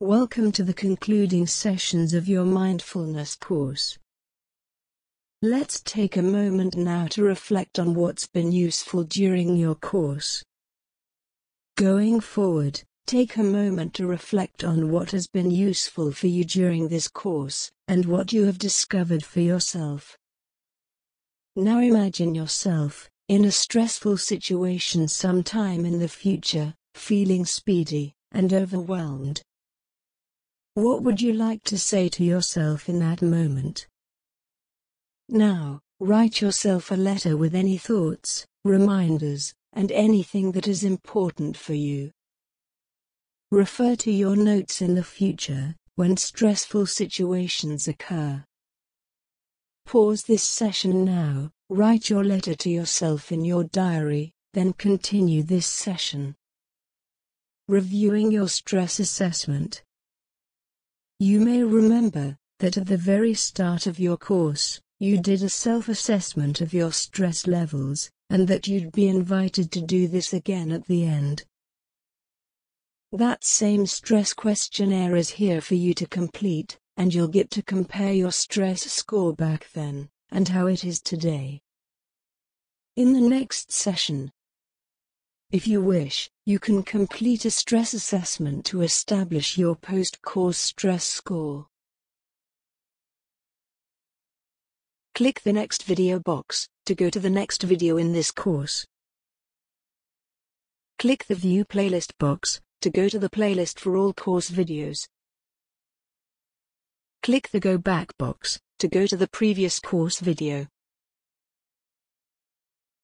Welcome to the concluding sessions of your mindfulness course. Let's take a moment now to reflect on what's been useful during your course. Going forward, take a moment to reflect on what has been useful for you during this course, and what you have discovered for yourself. Now imagine yourself in a stressful situation sometime in the future, feeling speedy and overwhelmed. What would you like to say to yourself in that moment? Now, write yourself a letter with any thoughts, reminders, and anything that is important for you. Refer to your notes in the future, when stressful situations occur. Pause this session now, write your letter to yourself in your diary, then continue this session. Reviewing your stress assessment. You may remember that at the very start of your course, you did a self-assessment of your stress levels, and that you'd be invited to do this again at the end. That same stress questionnaire is here for you to complete, and you'll get to compare your stress score back then, and how it is today. In the next session, if you wish, you can complete a stress assessment to establish your post-course stress score. Click the next video box to go to the next video in this course. Click the View Playlist box to go to the playlist for all course videos. Click the Go Back box to go to the previous course video.